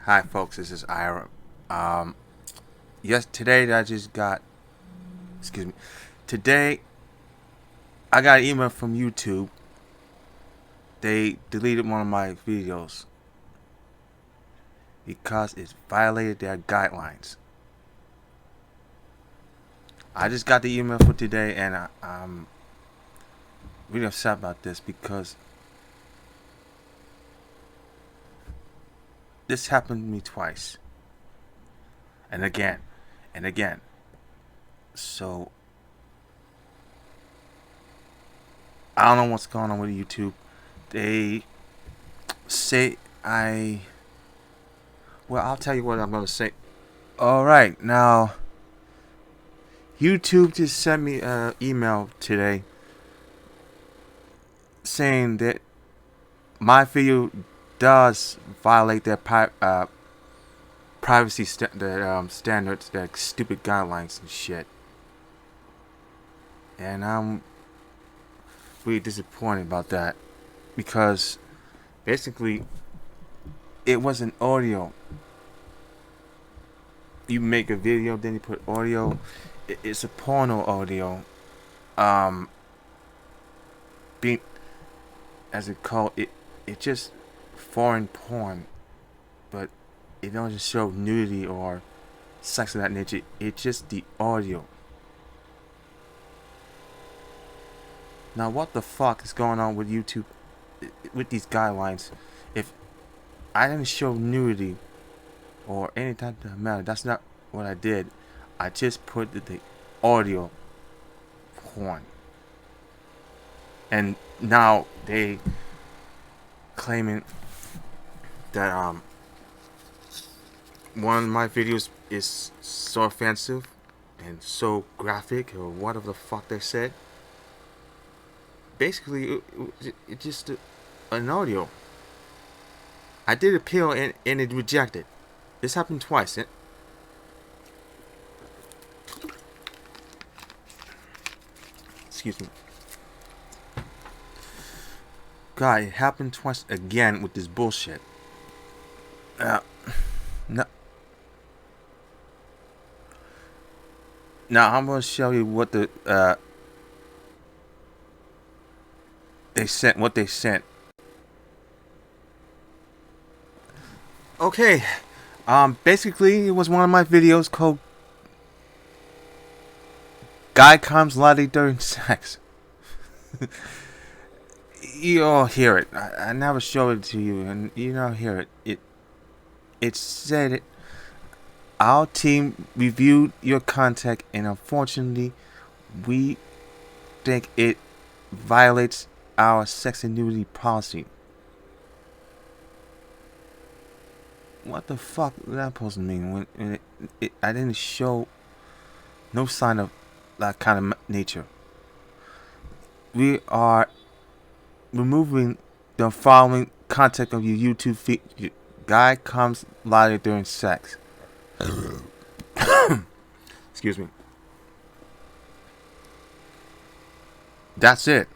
Hi, folks. This is Ira. Yes, today I just got. Excuse me. Today I got an email from YouTube. They deleted one of my videos because it violated their guidelines. I just got the email for today, and I'm really upset about this because this happened to me twice, and again, and again. So I don't know what's going on with YouTube. They say I. Well, I'll tell you what I'm gonna say. All right, now YouTube just sent me an email today saying that my video does violate their privacy standards, their stupid guidelines and shit. And I'm really disappointed about that because basically it wasn't audio. You make a video, then you put audio. It's a porno audio. Um, being as it called it just foreign porn, but it doesn't show nudity or sex of that nature. It's just the audio. Now, what the fuck is going on with YouTube with these guidelines? If I didn't show nudity or any type of matter, that's not what I did. I just put the audio porn, and now they claiming that one of my videos is so offensive and so graphic or whatever the fuck they said. Basically, it's just an audio. I did appeal and it rejected. This happened twice. Excuse me. God, it happened twice again with this bullshit. Uh, no, now I'm gonna show you what they sent. What they sent. Okay. Basically, it was one of my videos called "Guy Comes Lottie During Sex." You all hear it. I never showed it to you, and you don't hear it. It said it. Our team reviewed your contact, and unfortunately, we think it violates our sex and nudity policy. What the fuck is that supposed to mean? When I didn't show no sign of that kind of nature. We are removing the following content of your YouTube feed. Guy comes live during sex. Excuse me. That's it.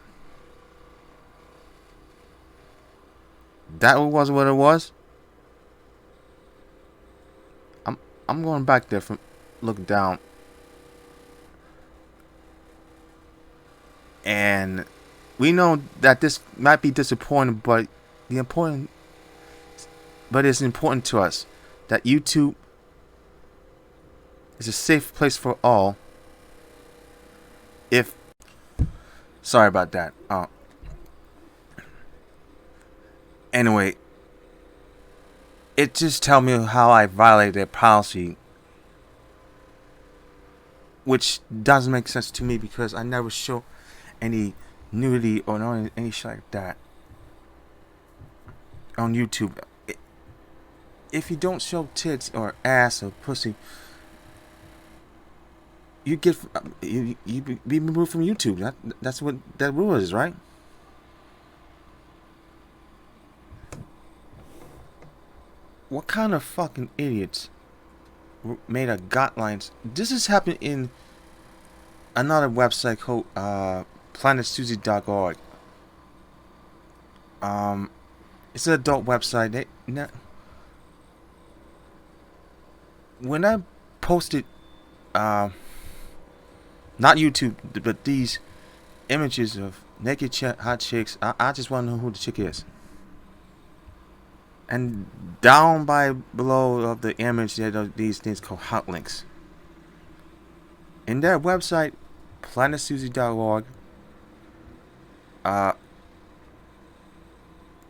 That was what it was. I'm going back there from look down, and we know that this might be disappointing, but it's important to us that YouTube is a safe place for all. If sorry about that. Anyway, it just tell me how I violated their policy, which doesn't make sense to me because I never show any nudity or any shit like that on YouTube. If you don't show tits or ass or pussy, you get you be removed from YouTube. That's what that rule is, right? What kind of fucking idiots made a guidelines? This has happened in another website called planetsuzy.org. It's an adult website. when I posted, not YouTube, but these images of naked hot chicks, I just want to know who the chick is. And down by below of the image, there are these things called hot links. In their website, planetsuzy.org,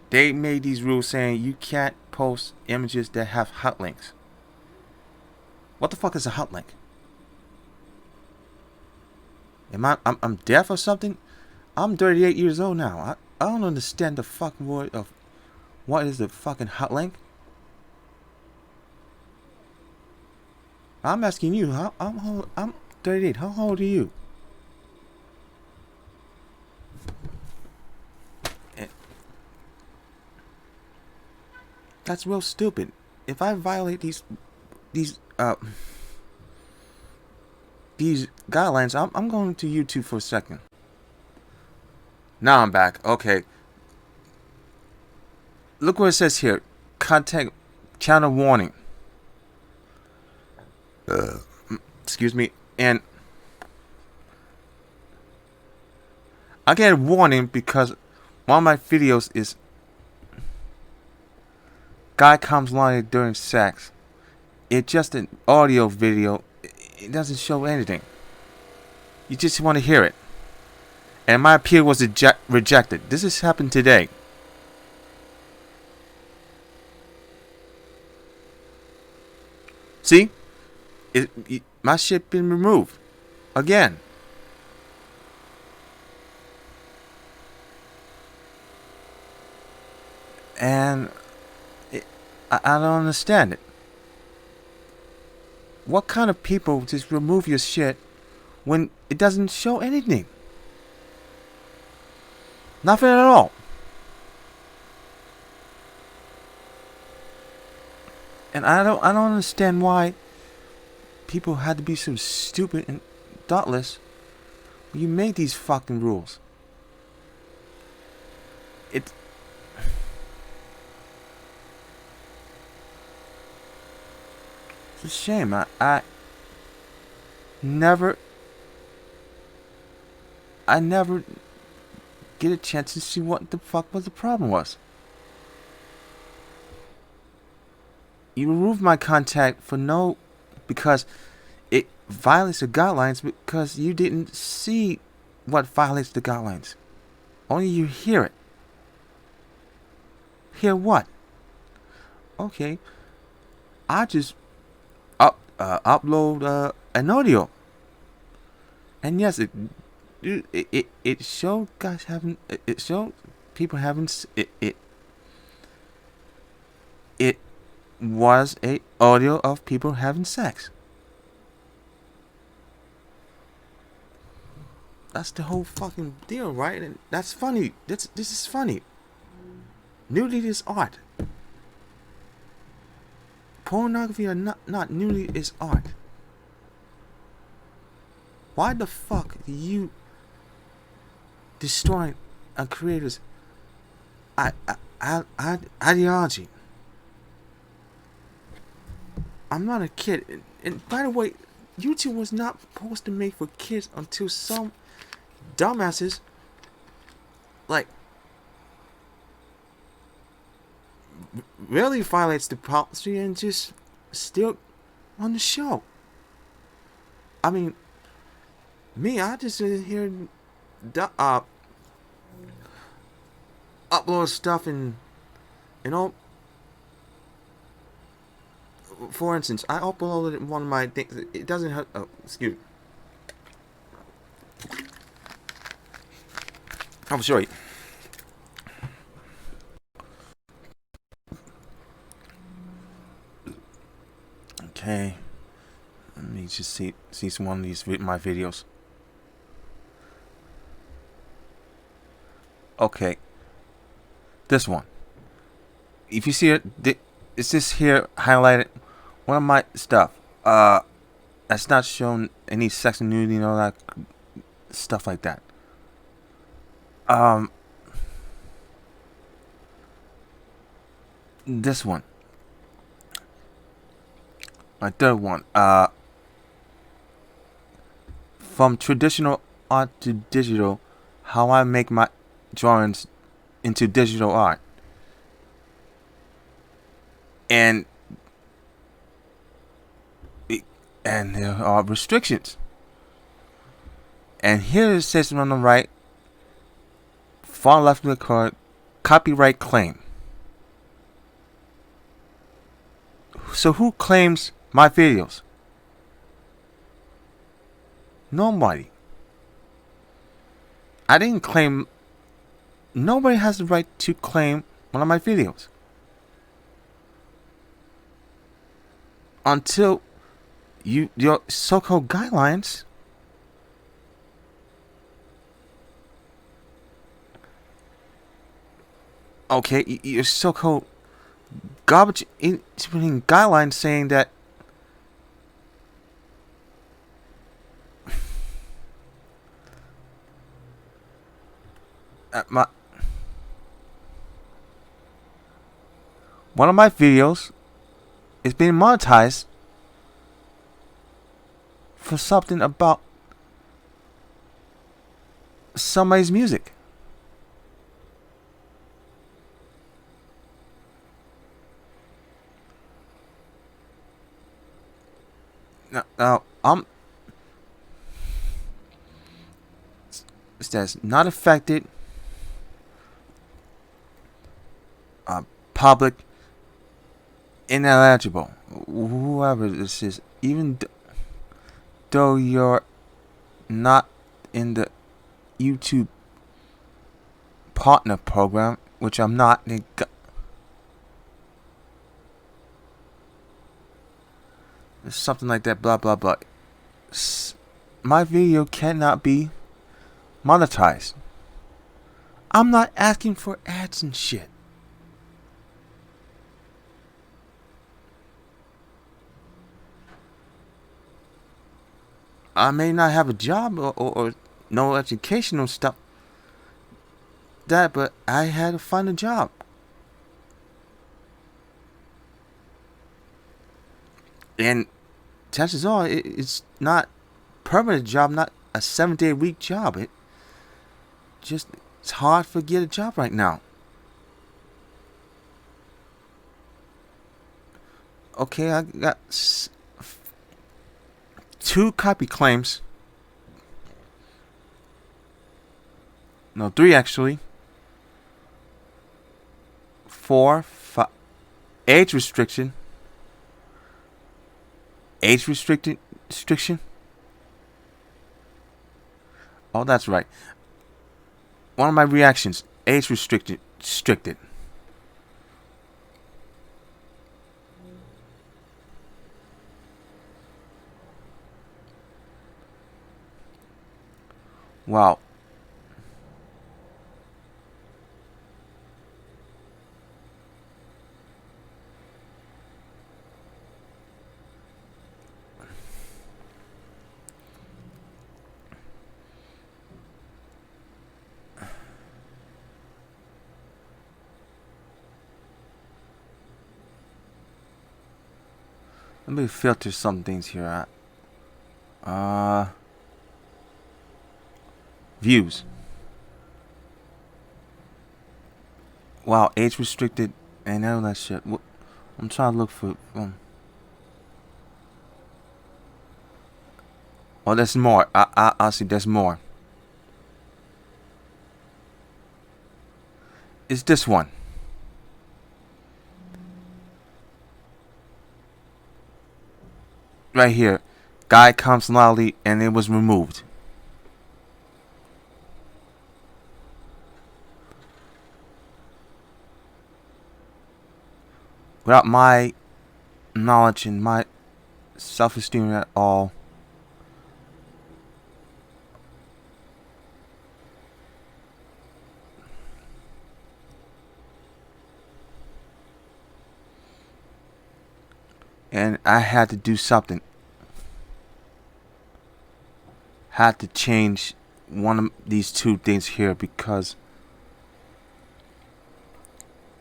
they made these rules saying you can't post images that have hot links. What the fuck is a hot link? I'm deaf or something? I'm 38 years old now. I don't understand the fucking word of what is the fucking hot link. I'm asking you. I'm 38. How old are you? That's real stupid. If I violate these guidelines, I'm going to YouTube for a second. Now I'm back. Okay. Look what it says here. Content channel warning. Excuse me. And I get a warning because one of my videos is guy comes along during sex. It's just an audio video. It doesn't show anything. You just want to hear it. And my appeal was rejected. This has happened today. See? My shit been removed. Again. And I don't understand it. What kind of people just remove your shit when it doesn't show anything? Nothing at all. And I don't understand why people had to be so stupid and thoughtless when you made these fucking rules. It's a shame. I never get a chance to see what the fuck was the problem was. You removed my contact because it violates the guidelines because you didn't see what violates the guidelines. Only you hear it. Hear what? Okay. I just upload an audio. And yes, it showed guys having it showed people having it was a audio of people having sex. That's the whole fucking deal, right? And that's funny. This is funny. Nudity is art. Pornography or not nudity is art. Why the fuck do you destroy a creator's ideology? I'm not a kid. And by the way, YouTube was not supposed to make for kids until some dumbasses like really violates the policy and just still on the show. I mean, me, I just sit here upload stuff and all. For instance, I uploaded one of my things. It doesn't have. Oh, excuse me. I'm sorry. Okay. Let me just see some one of these my videos. Okay. This one. If you see it, it's this here highlighted. One of my stuff. That's not showing any sex and nudity and all that stuff like that. This one. My third one. From traditional art to digital, how I make my drawings into digital art. And there are restrictions. And here it says on the right, far left of the card, copyright claim. So who claims my videos? Nobody. I didn't claim. Nobody has the right to claim one of my videos. Until your so-called guidelines your so-called garbage guidelines saying that one of my videos is being monetized for something about somebody's music. Now that's not affected public ineligible, whoever this is, even though you're not in the YouTube partner program, which I'm not. Something like that, blah blah blah. My video cannot be monetized. I'm not asking for ads and shit. I may not have a job or no educational stuff, but I had to find a job. And chances are it's not permanent job, not a 7-day-a-week job. It's hard to get a job right now. Okay, I got 2 copy claims. No, 3 actually. 4, 5. Age restriction. Restriction. Oh, that's right. One of my reactions. Age restricted. Wow. Let me filter some things here. Views. Wow, age restricted and all that shit. I'm trying to look for. Oh, there's more. I see. There's more. It's this one. Right here. Guy comes loudly and it was removed. Without my knowledge and my self-esteem at all. And I had to do something. Had to change one of these 2 things here because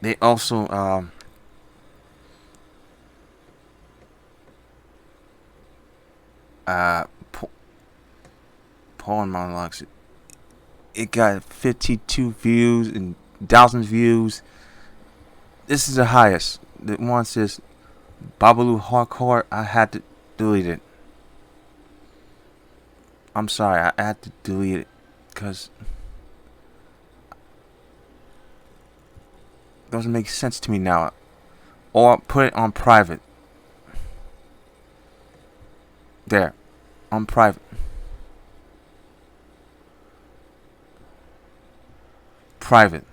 they also uh, po- porn monologues. It got 52 views and 1,000 views. This is the highest. The one says Babalu Hardcore. I had to delete it. I'm sorry, I had to delete it because it doesn't make sense to me now. Or put it on private. There, on private. Private.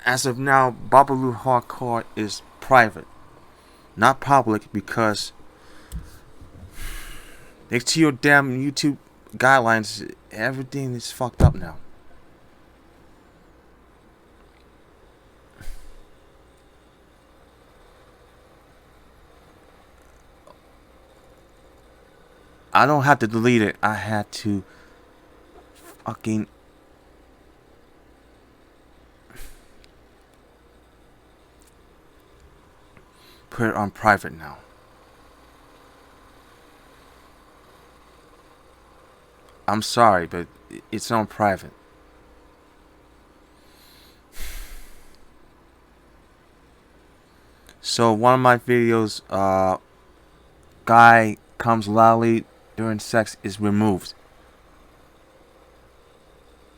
As of now, Babalu Hardcore is private, not public, because next to your damn YouTube guidelines, everything is fucked up now. I don't have to delete it. I had to fucking put it on private now. I'm sorry, but it's on private. So one of my videos, guy comes loudly during sex, is removed.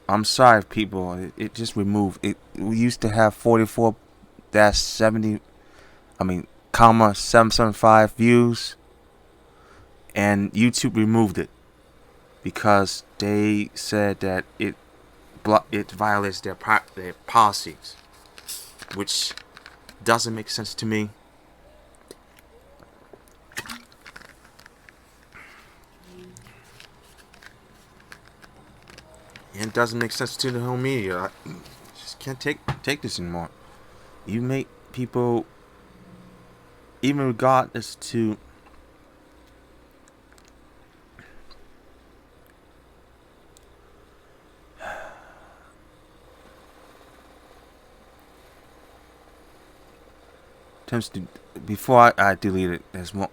I'm sorry, people. It just removed. We used to have 44-70. Comma 775 views, and YouTube removed it because they said that it violates their policies, which doesn't make sense to me. And it doesn't make sense to the whole media. I just can't take this anymore. You make people, even regardless to before I delete it, there's one.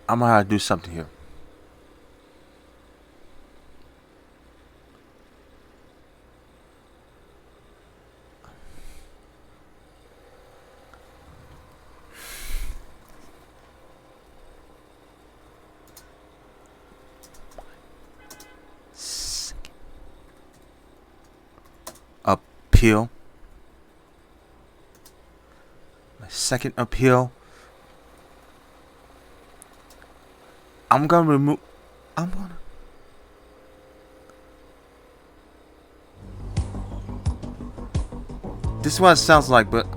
I'm gonna have to do something here. Appeal. My second appeal. I'm gonna remove. I'm gonna. This is what it sounds like, but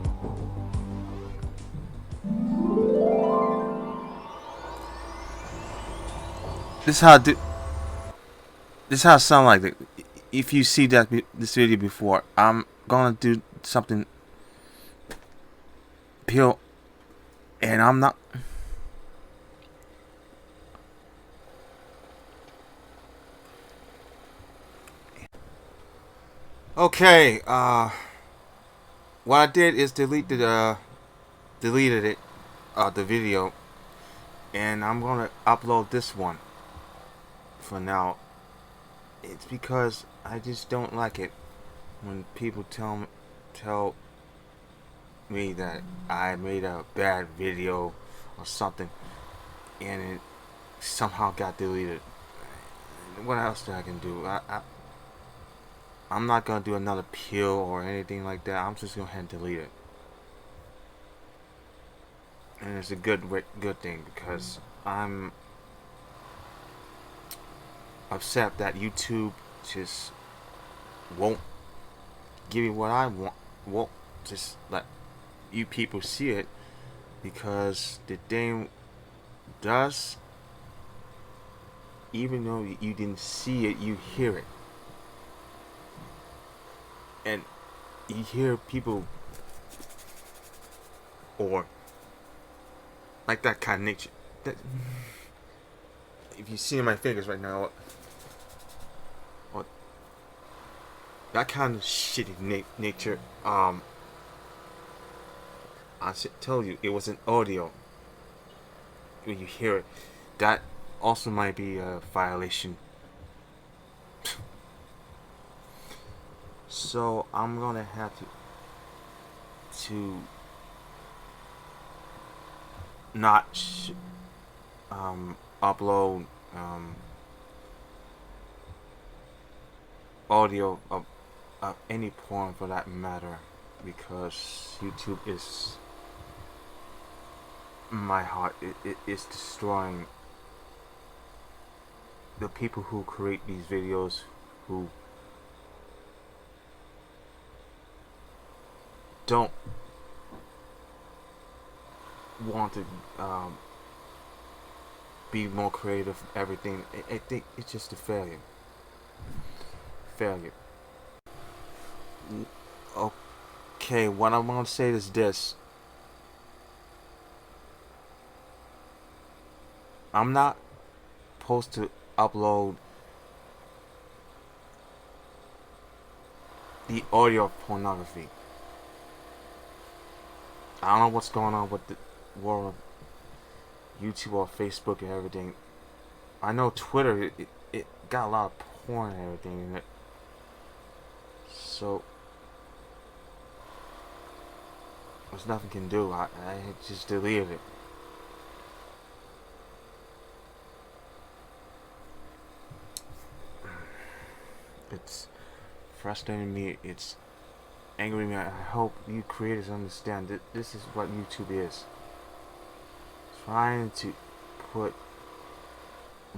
this is how I do. This is how it sounds like. If you see this video before, I'm gonna do something. Appeal, and I'm not. Okay, what I did is deleted it, the video, and I'm gonna upload this one for now. It's because I just don't like it when people tell me that I made a bad video or something, and it somehow got deleted. What else do I can do? I'm not gonna do another appeal or anything like that. I'm just gonna head and delete it, and it's a good thing because I'm upset that YouTube just won't give me what I want. Won't just let you people see it, because the thing does, even though you didn't see it, you hear it. And you hear people, or like that kind of nature. That, if you see my fingers right now, or that kind of shitty nature. I should tell you, it was an audio. When you hear it, that also might be a violation. So I'm gonna have to not upload audio of any porn for that matter, because YouTube is my heart. It is destroying the people who create these videos, who don't want to be more creative. Everything. I think it's just a failure. Failure. Okay, what I'm gonna say is this. I'm not supposed to upload the audio of pornography. I don't know what's going on with the world of YouTube or Facebook and everything. I know Twitter, it got a lot of porn and everything in it. So there's nothing can do. I just deleted it. It's frustrating me. It's angering me. I hope you creators understand that this is what YouTube is. Trying to put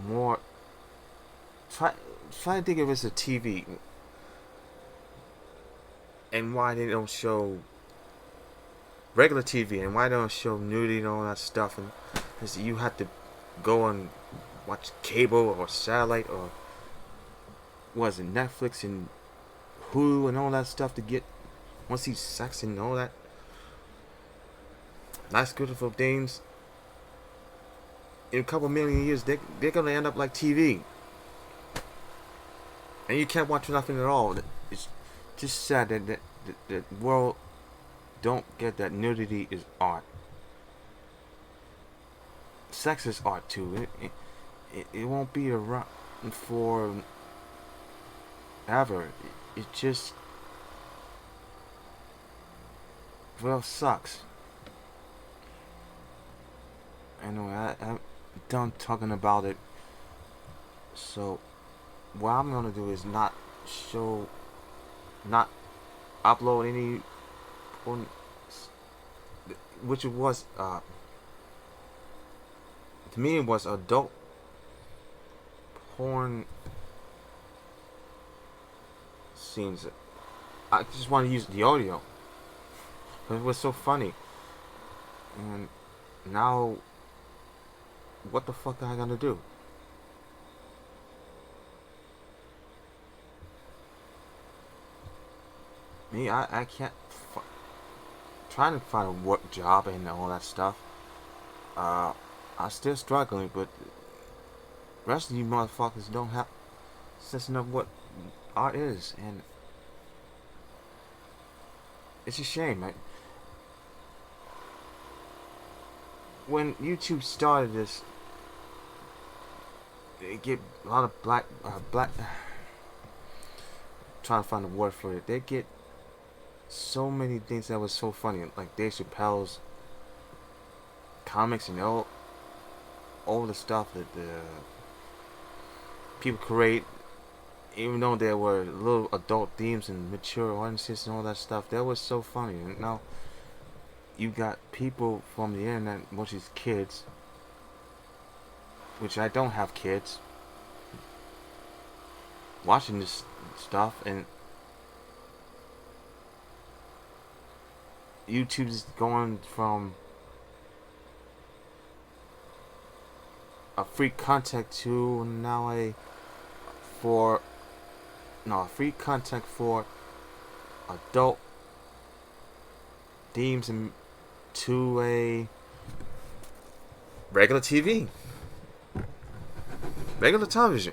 more. Try to think of it as a TV, and why they don't show regular TV, and why they don't show nudity and all that stuff, and is you have to go and watch cable or satellite or was it Netflix and Hulu and all that stuff to get once see sex and all that nice beautiful things. In a couple million years, they're gonna end up like TV, and you can't watch nothing at all. It's just sad that the world don't get that nudity is art. Sex is art too. It won't be around for ever. It just well sucks. Anyway, I'm done talking about it. So what I'm gonna do is not upload any porn, which it was to me it was adult porn scenes. I just want to use the audio, but it was so funny. And now, what the fuck am I gonna do? Me, I can't trying to find a work job and all that stuff. I'm still struggling, but the rest of you motherfuckers don't have sense of what art is, and it's a shame, man. When YouTube started this, they get a lot of black, trying to find a word for it. They get so many things that was so funny, like Dave Chappelle's comics and all the stuff that the people create, even though there were little adult themes and mature audiences and all that stuff. That was so funny. And now you got people from the internet, which is kids, which I don't have kids, watching this stuff, and YouTube's going from a free content to now free content for adult themes and to a regular TV, regular television.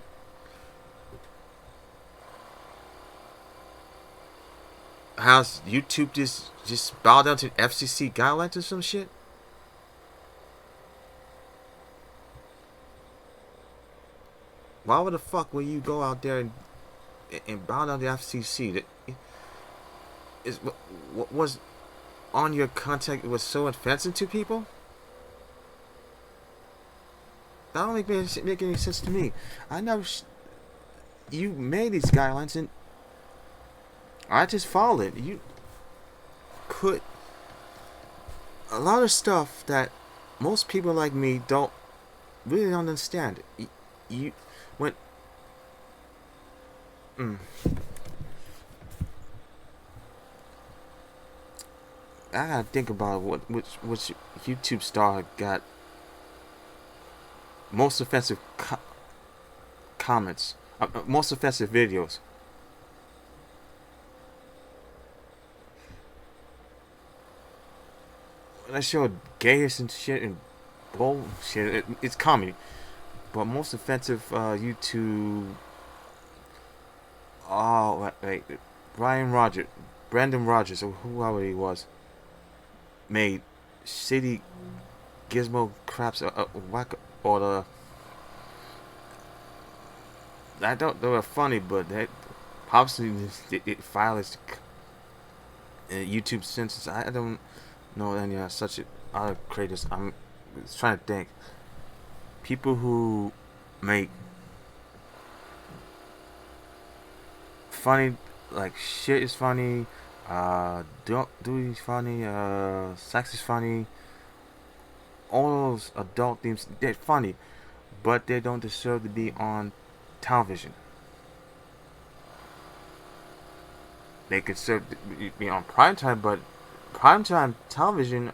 How's YouTube just bow down to FCC guidelines or some shit? Why would the fuck will you go out there and bow down to the FCC? That is what was on your content was so offensive to people. That don't make any sense to me. I know you made these guidelines and I just followed it. You put a lot of stuff that most people like me don't really understand. You went. I gotta think about which YouTube star got most offensive comments, most offensive videos. When I showed gays and shit and bullshit, it's comedy. But most offensive YouTube. Oh wait, Brandon Rogers, or whoever he was, made shitty gizmo craps whack or the. I don't. They were funny, but they obviously it violates YouTube censors. I don't know any such other creators. I'm trying to think. People who make funny, like shit is funny, do is funny, sex is funny. All those adult themes, they're funny, but they don't deserve to be on television. They could serve to be on primetime, but primetime television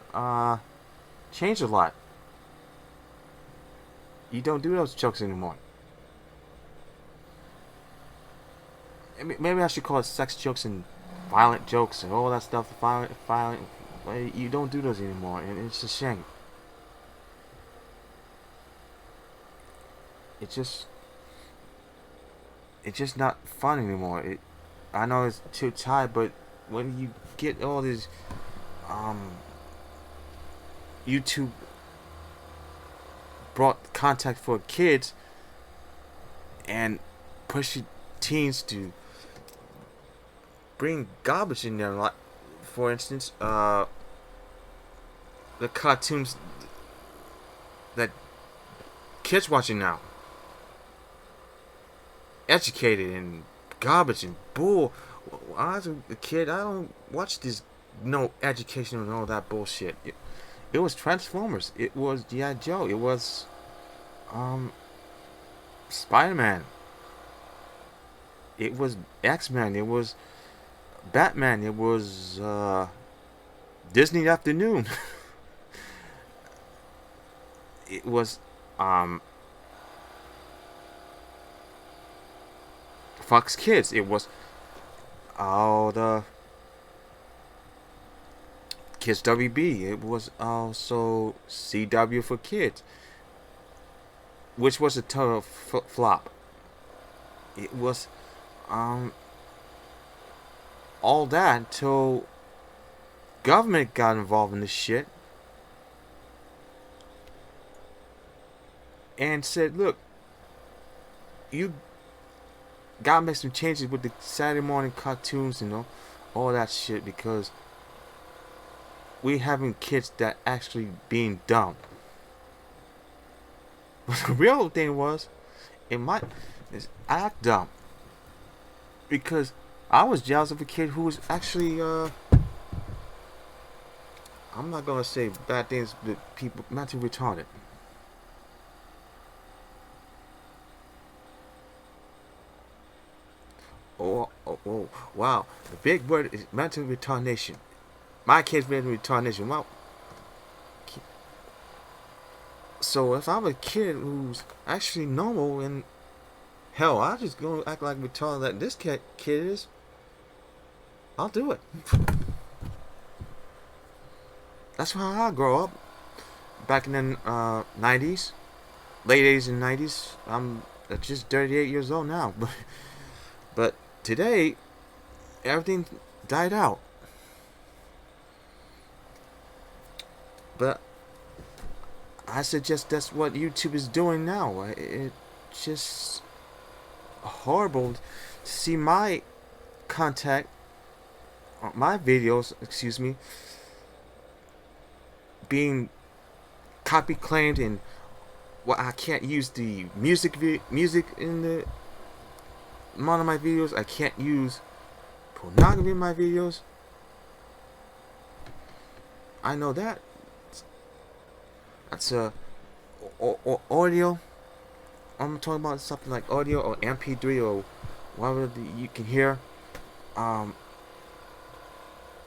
changed a lot. You don't do those jokes anymore. Maybe I should call it sex jokes and violent jokes and all that stuff. Violent. You don't do those anymore, and it's a shame. It's just not fun anymore. I know it's too tight, but when you get all these YouTube brought contact for kids and push teens to bring garbage in there, like for instance the cartoons that kids watching now, educated and garbage and bull. When I was a kid, I don't watch this no education and all that bullshit. It was Transformers. It was G.I. Joe. It was Spider-Man. It was X-Men. It was Batman. It was Disney Afternoon. It was Fox Kids. It was all the Kids WB. It was also CW for Kids, which was a total flop. It was all that until government got involved in this shit and said, look, you gotta make some changes with the Saturday morning cartoons and all that shit, because we having kids that actually being dumb. But the real thing was, I act dumb, because I was jealous of a kid who was actually I'm not gonna say bad things, but people mentally retarded. Oh, wow. The big word is mental retardation. My kid's mental retardation. Wow. So if I'm a kid who's actually normal, and hell, I'll just go act like retarded like this kid is, I'll do it. That's how I grow up. back in the 90s, late 80s and 90s. I'm just 38 years old now, but today everything died out. But I suggest that's what YouTube is doing now. It's just horrible to see my contact, my videos, excuse me, being copy claimed, and I can't use the music in the one of my videos. I can't use pornography in my videos. I know that. That's audio. I'm talking about something like audio or MP3 or whatever you can hear.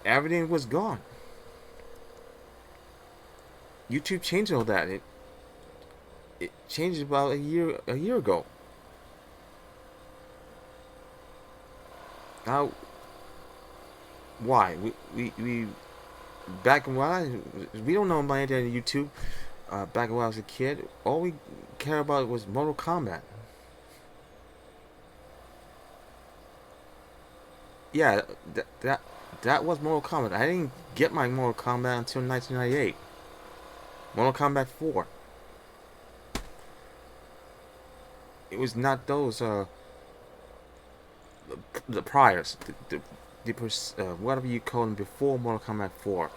Everything was gone. YouTube changed all that. It changed about a year ago. Now, why? We back when we don't know about anything on YouTube. Back when I was a kid, all we care about was Mortal Kombat. Yeah, that was Mortal Kombat. I didn't get my Mortal Kombat until 1998. Mortal Kombat 4. It was not those the priors, whatever you call them before Mortal Kombat 4.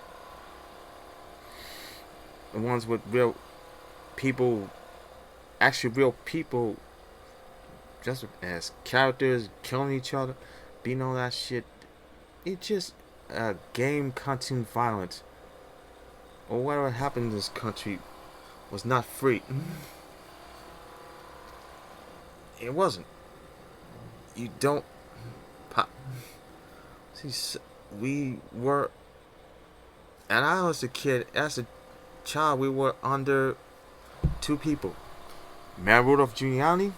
The ones with real people, actually real people, just as characters, killing each other, beating all that shit. It's just game cartoon violence, or whatever happened in this country was not free. It wasn't. You don't pop. See, we were, and I was a kid. As a child, we were under two people: Mayor Rudolph Giuliani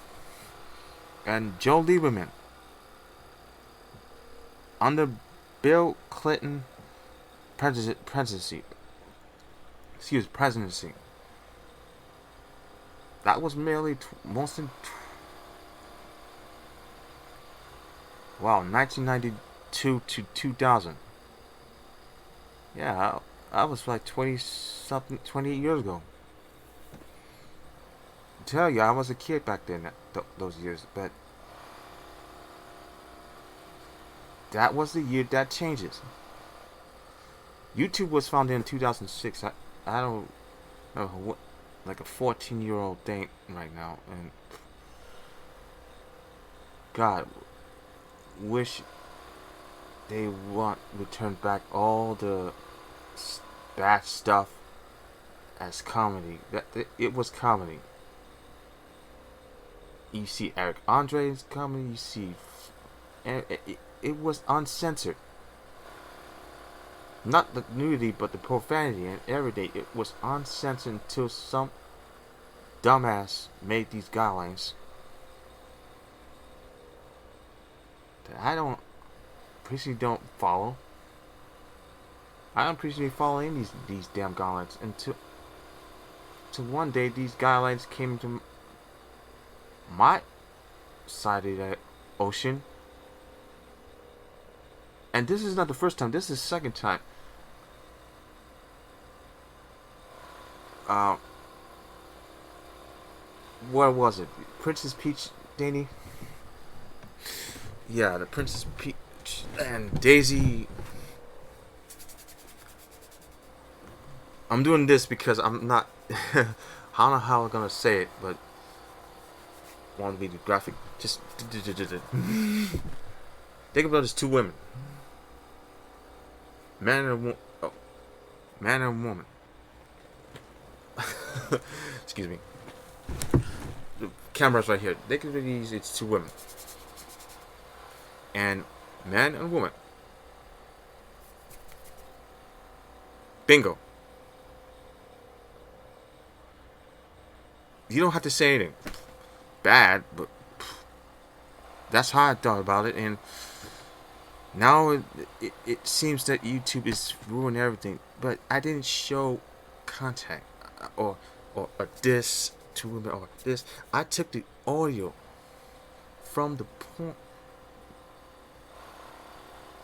and Joe Lieberman. Under Bill Clinton presidency. That was merely mostly. Wow, 1992 to 2000. Yeah, I was like 28 years ago. I tell you, I was a kid back then, those years, but that was the year that changes. YouTube was founded in 2006. I don't know what, like a 14-year-old thing right now, and God, wish they return back all the bad stuff as comedy. That it was comedy. You see Eric Andre's comedy. You see, and it was uncensored. Not the nudity, but the profanity and everything. It was uncensored until some dumbass made these guidelines that I don't appreciate. Don't follow. I don't appreciate following these damn guidelines until one day these guidelines came to my side of the ocean. And this is not the first time. This is the second time. Where was it? Princess Peach, Danny? Yeah, the Princess Peach and Daisy. I'm doing this because I'm not. I don't know how I'm gonna say it, but I want to be the graphic. Just think about these two women, man and woman. Excuse me. The camera's right here. They could really use it's two women. And man and woman. Bingo. You don't have to say anything bad, but that's how I thought about it. And now it seems that YouTube is ruining everything. But I didn't show contact. or this to women or this. I took the audio from the porn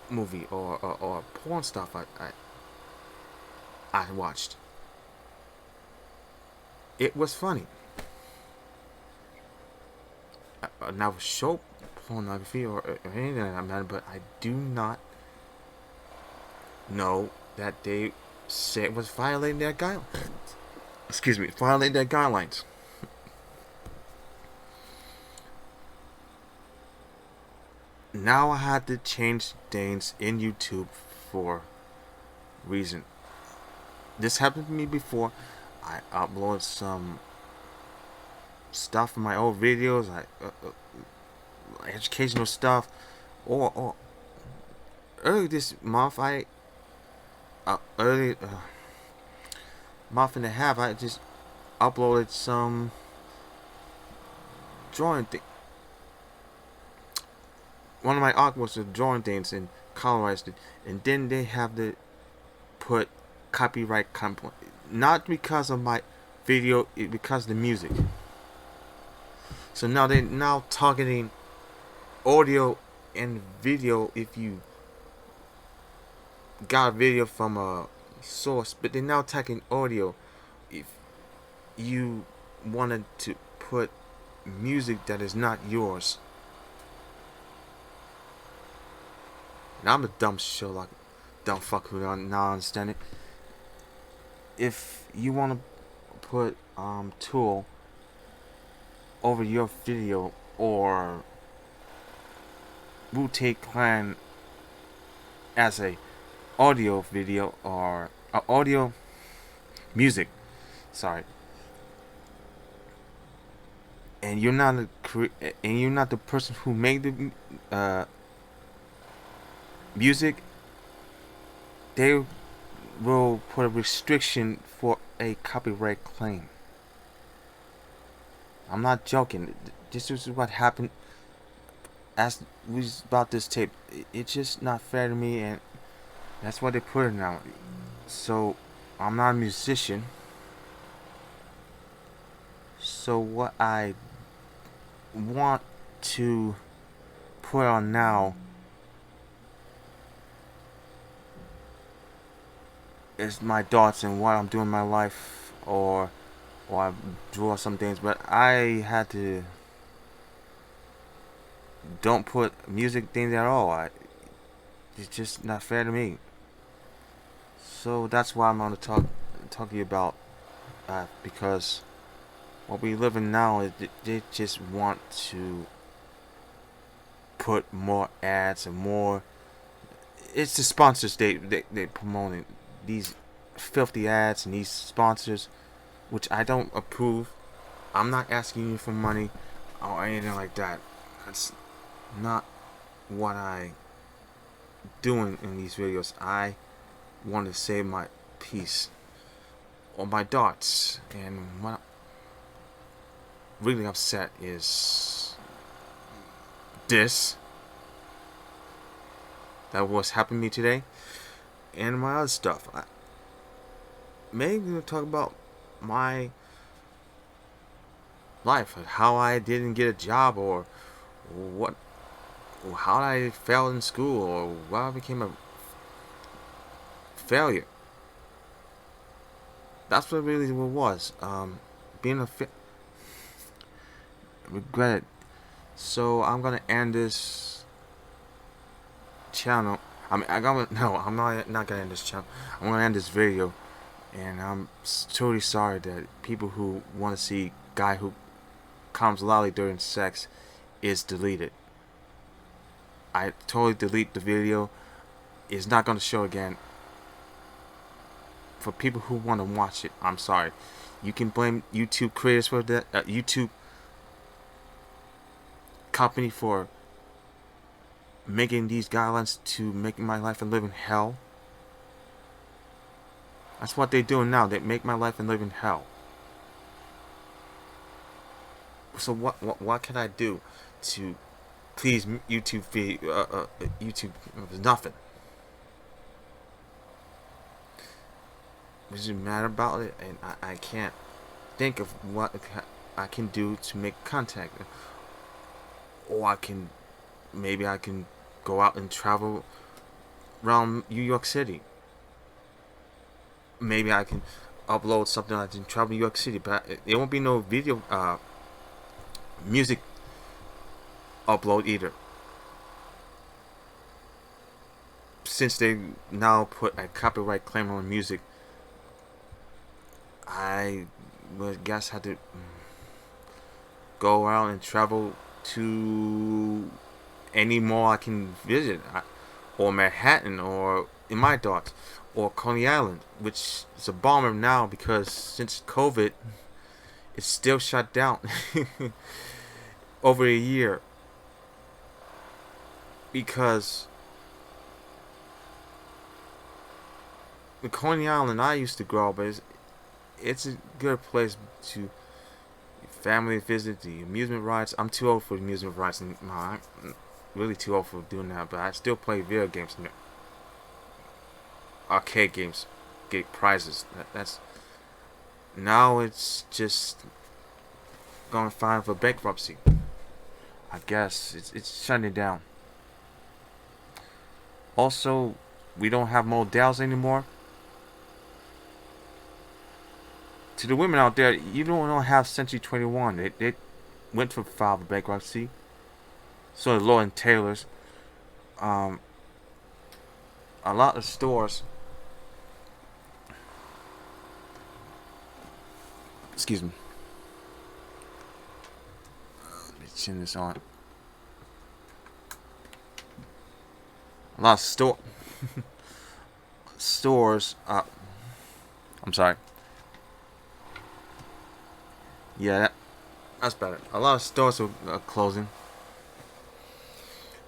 movie or porn stuff I watched. It was funny. Now show pornography or anything like that matter, but I do not know that they say it was violating their guidelines. Excuse me, violating their guidelines. Now I had to change things in YouTube for reason. This happened to me before. I uploaded some stuff from my old videos, educational stuff, or early this month, early month and a half, I just uploaded some drawing thing. One of my artworks was drawing things and colorized it, and then they have to put copyright complaint, not because of my video, because of the music. So now they're now targeting audio and video if you got a video from a source, but they're now tagging audio if you wanted to put music that is not yours. Now I'm a dumb shit, like dumb fuck who don't now understand it. If you want to put Tool over your video or Wu-Tang Clan as a audio video or audio music, sorry, and you're not the person who made the music, they will put a restriction for a copyright claim. I'm not joking. This is what happened as we was about this tape. It's just not fair to me, and that's what they put it now. So I'm not a musician. So what I want to put on now is my thoughts and what I'm doing in my life, or I draw some things, but I had to don't put music things at all. It's just not fair to me. So that's why I'm going to talk to you about because what we live in now is they just want to put more ads and more. It's the sponsors they promoting these filthy ads and these sponsors, which I don't approve. I'm not asking you for money or anything like that. That's not what I doing in these videos. I want to save my peace or my thoughts, and what I'm really upset is this that was happening to me today, and my other stuff. Maybe we'll talk about my life, how I didn't get a job, or how I failed in school, or why I became a failure. That's what really what it was. Being a regret it. So I'm gonna end this channel. I'm not gonna end this channel. I'm gonna end this video, and I'm truly sorry that people who want to see guy who comes loudly during sex is deleted. I totally delete the video. It's not gonna show again. For people who want to watch it, I'm sorry. You can blame YouTube creators for that. YouTube company for making these guidelines to make my life a living hell. That's what they're doing now. They make my life a living hell. So what can I do to please YouTube YouTube? Nothing. which is mad about it, and I can't think of what I can do to make contact, or maybe I can go out and travel around New York City. Maybe I can upload something like in travel New York City, but there won't be no video, music upload either. Since they now put a copyright claim on music, I would guess had to go around and travel to any mall I can visit, or Manhattan, or in my thoughts, or Coney Island, which is a bummer now because since COVID, it's still shut down over a year because the Coney Island I used to grow up, it's a good place to family visit, the amusement rides. I'm too old for amusement rides, and I'm really too old for doing that. But I still play video games, and arcade games, get prizes. That's now it's just going to file for bankruptcy. I guess it's shutting down. Also, we don't have models anymore. To the women out there, you don't have Century 21. They went for file for bankruptcy. So did Lord and Taylor's. Um, a lot of stores. Excuse me. Let me chin this on. A lot of stores. I'm sorry. Yeah, that's better. A lot of stores are closing.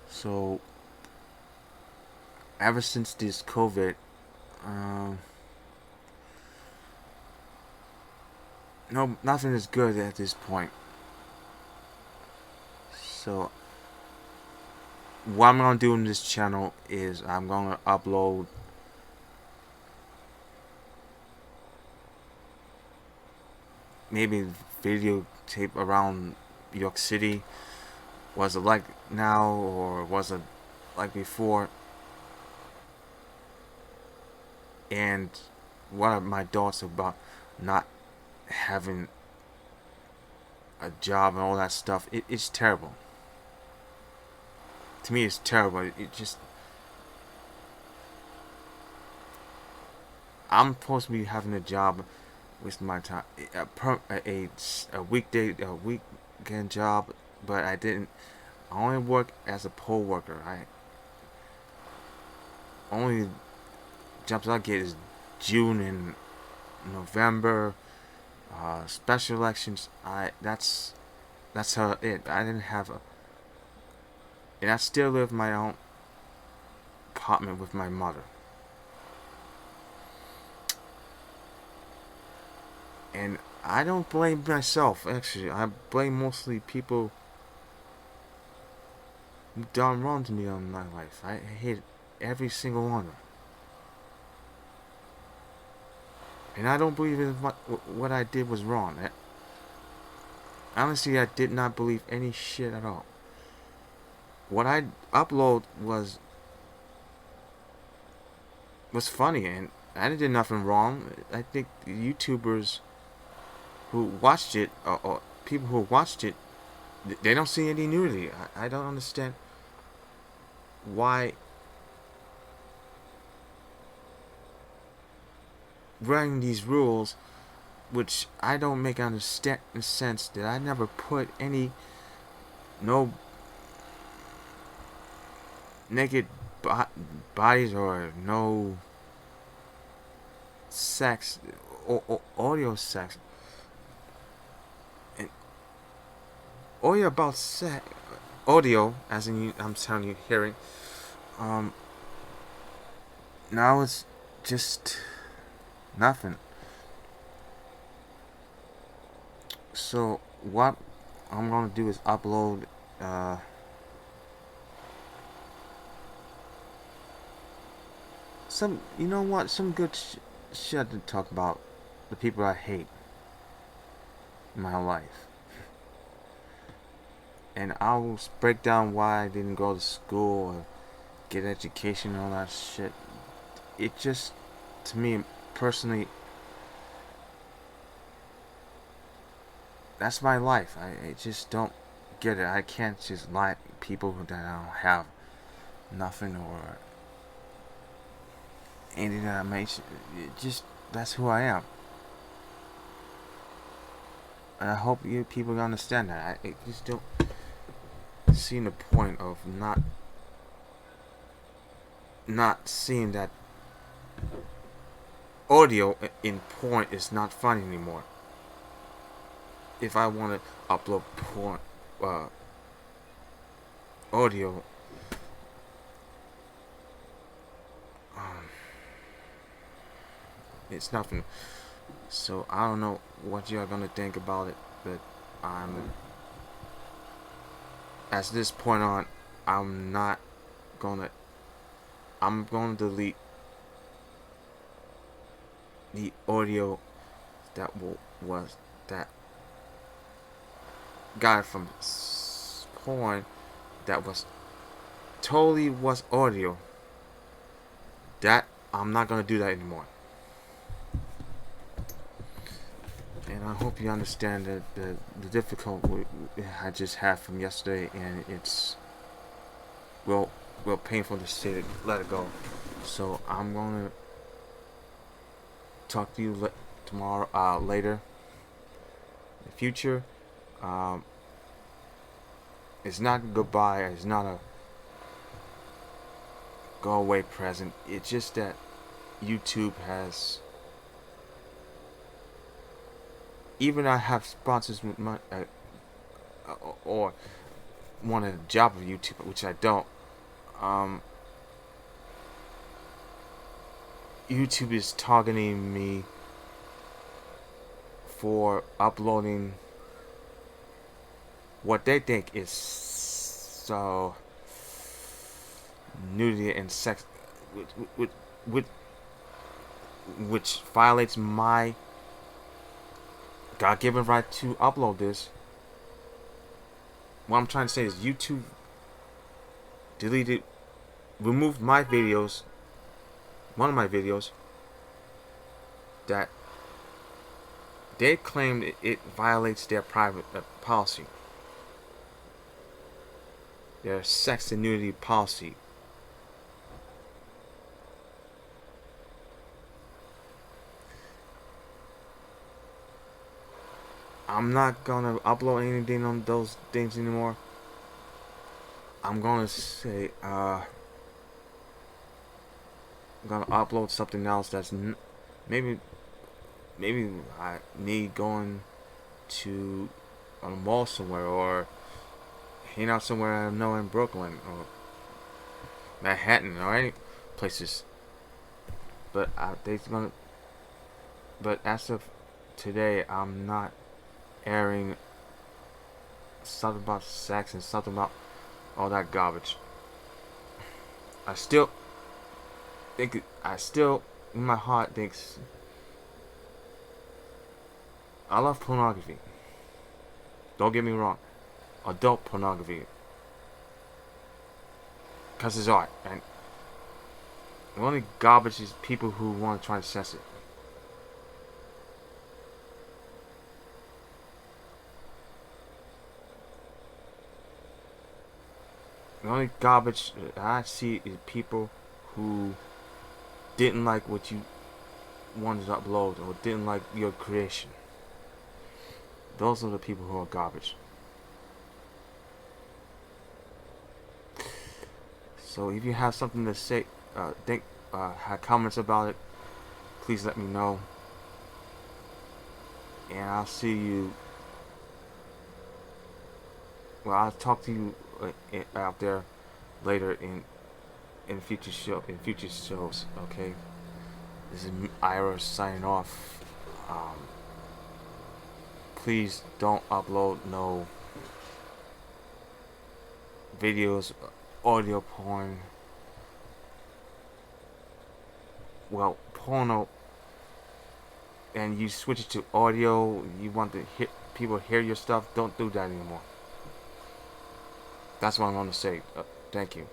So, ever since this COVID, no, nothing is good at this point. So, what I'm gonna do in this channel is I'm gonna upload maybe videotape around New York City. Was it like now, or was it like before? And what are my thoughts about not having a job and all that stuff? It's terrible. To me, it's terrible. It just, I'm supposed to be having a job, wasting my time, a weekend job, but I didn't. I only work as a poll worker. I only jobs I get is June and November, special elections. That's how it. I didn't have a, and I still live in my own apartment with my mother. And I don't blame myself, actually. I blame mostly people who done wrong to me in my life. I hate every single one of them. And I don't believe in what I did was wrong. Honestly, I did not believe any shit at all. What I upload was funny, and I didn't do nothing wrong. I think the YouTubers who watched it, or people who watched it, they don't see any nudity. I don't understand why writing these rules, which I don't make understand in the sense that I never put no naked bodies or no sex or audio sex. And audio about sex, audio, as in I'm telling you, hearing. Now it's just nothing. So what I'm gonna do is upload some, you know what, some good shit to talk about the people I hate in my life. And I will break down why I didn't go to school or get education and all that shit. It just, to me personally, that's my life. I just don't get it. I can't just like people that I don't have nothing or anything that I makes. It just, that's who I am. And I hope you people understand that. I just don't see the point of not seeing that audio in porn is not fun anymore. If I want to upload porn audio, it's nothing. So I don't know what you are gonna think about it, but at this point on, I'm not gonna. I'm gonna delete the audio that was that got from porn that was totally was audio. That I'm not gonna do that anymore. And I hope you understand the difficulty I just had from yesterday, and it's real painful to say to let it go. So I'm gonna talk to you tomorrow, later, in the future. It's not goodbye. It's not a go away present. It's just that YouTube has. Even I have sponsors with my or want a job with YouTube, which I don't. YouTube is targeting me for uploading what they think is so nudity and sex, which violates my God-given right to upload this. What I'm trying to say is YouTube removed my videos, one of my videos, that they claimed it violates their private policy, their sex and nudity policy. I'm not gonna upload anything on those things anymore. I'm gonna say, I'm gonna upload something else that's maybe me going to a mall somewhere, or hanging out somewhere I know in Brooklyn or Manhattan, alright, places. But But as of today, I'm not airing something about sex and something about all that garbage. I still in my heart thinks I love pornography. Don't get me wrong, adult pornography, because it's art, and the only garbage is people who want to try to censor it. The only garbage I see is people who didn't like what you wanted to upload or didn't like your creation. Those are the people who are garbage. So if you have something to say, have comments about it, please let me know. And I'll see you. Well, I'll talk to you out there later in future shows. Okay. This is Ira signing off. Please don't upload no videos, audio porn. Well, porno and you switch it to audio, you want to hear people hear your stuff, don't do that anymore. That's what I'm going to say. Thank you.